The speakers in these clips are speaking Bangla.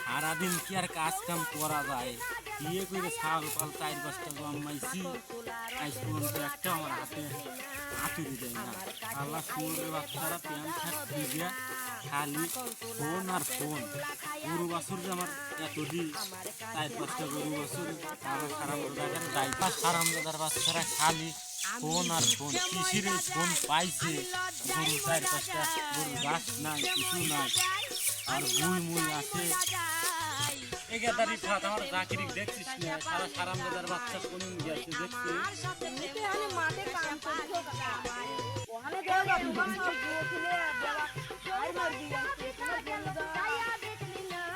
সারাদিন কি আর কাজ কাম করা যায়? বিয়ে করে ছাগল পাল 4-5টা জন্মাইছি, আজ পর্যন্ত একটা আমার হাতে আতুরি দেয় না। আল্লাহ শুয়োরের বাচ্চারা প্যান্ট শার্ট ভিজে খালি ফোন আর ফোন। গরু বাছুর যে আমার এতদিন 4-5টা গরু বাছুর, আমার হারামজাদার ডাইপার হারামজাদার বাচ্চারা খালি ফোন আর ফোন। কৃষির ফোন পাইছে, গরু 4-5টা গরু গাছ নাই, কিছু নাই, আর মুই মুই আছে। এগাদারি ফাত আমার চাকরি দেখছিস না, সারা হারামজাদার বাচ্চা কোন গেছে দেখছিস?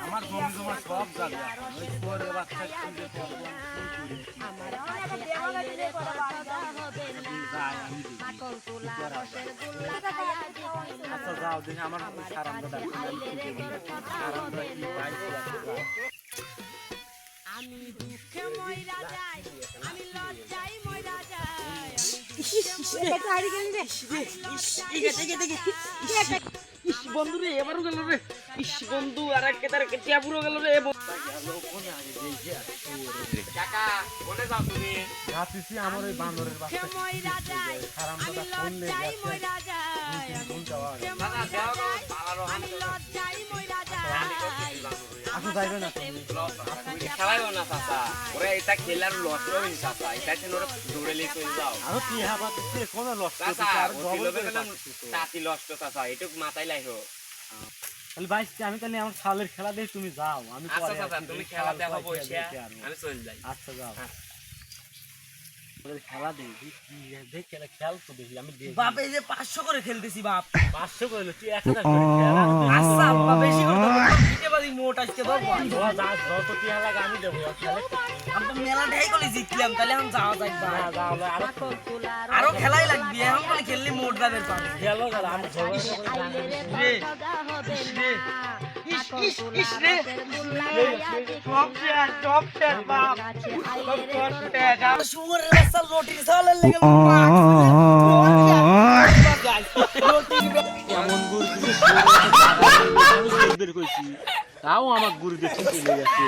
আমার জমি জমা সব জায়গা ওই শুয়োরের বাচ্চা খুঁজে পাবো। আচ্ছা যাও দেখি আমার হারামজাদা আমি দুঃখে মইরা যাই, আমি লজ্জায় মইরা যাই। বন্ধু রে এবারও গেল রে। ইস বন্ধু আর এক কেতার কেটিয়া পুরো গেল রে। কাকা কোনে যাও তুমি? যাচ্ছি আমার ওই বান্দরের বাচ্চা মইরা যাই, আমি লজ্জায় মইরা যাই। দাদা দেও গো পালারো আমি লজ্জায় মইরা যাই। আসো যাইবে না তুমি? তুমি খেলাইও না চাচা, ওরা এটা খেলার লস রইন চাচা, এটা কেন ওরা দৌড়েলি চলে যাও আরো টিহা পাচ্ছে কোন লস চাচা। করতেছে আর ওই ডবল লোভে করে গেলাম পাচ্ছে। তাতি লষ্ট চাচা, এটুক মাথায় লাইহো। তাহলে ভাই আমি তাহলে আমার ছালের খেলা দেই, তুমি যাও, আমি আচ্ছা পরে চাচা আসি, তুমি এই খেলা ছাল দেখো পাই খেলা বসিয়া, দেখে আসবো। আমি চলে যাই। আচ্ছা যাও। হ্যাঁ। ওদের খেলা দেই দেখ খেল তো দেখি আমি দেখি। বাপ এই যে 500 করে খেলতেছি বাপ। 500 কইলো তুই 1000 করে খেলা আচ্ছা বাপ বেশি করে দিতে পারি মোট আজকে ধরবো। যত টিহা লাগে আমি দেবো খেলে। আমি তো মেলা ঢাই করে জিতলাম, তাহলে এখন যাওয়া যাক বা যাও আরো আরো খেলাই লাগবে। এখন করে খেললে মোট বাদের পাবে খেলো গেল আমি ঝগড়া রে। ইস ইস রে টপ শেয়ার বাপ শুয়োরের রাস্তা রুটি চালের লেগে এমন গুড় দিছে বের কইছি, তাও আমার গুড় দেখে চলে গেছে।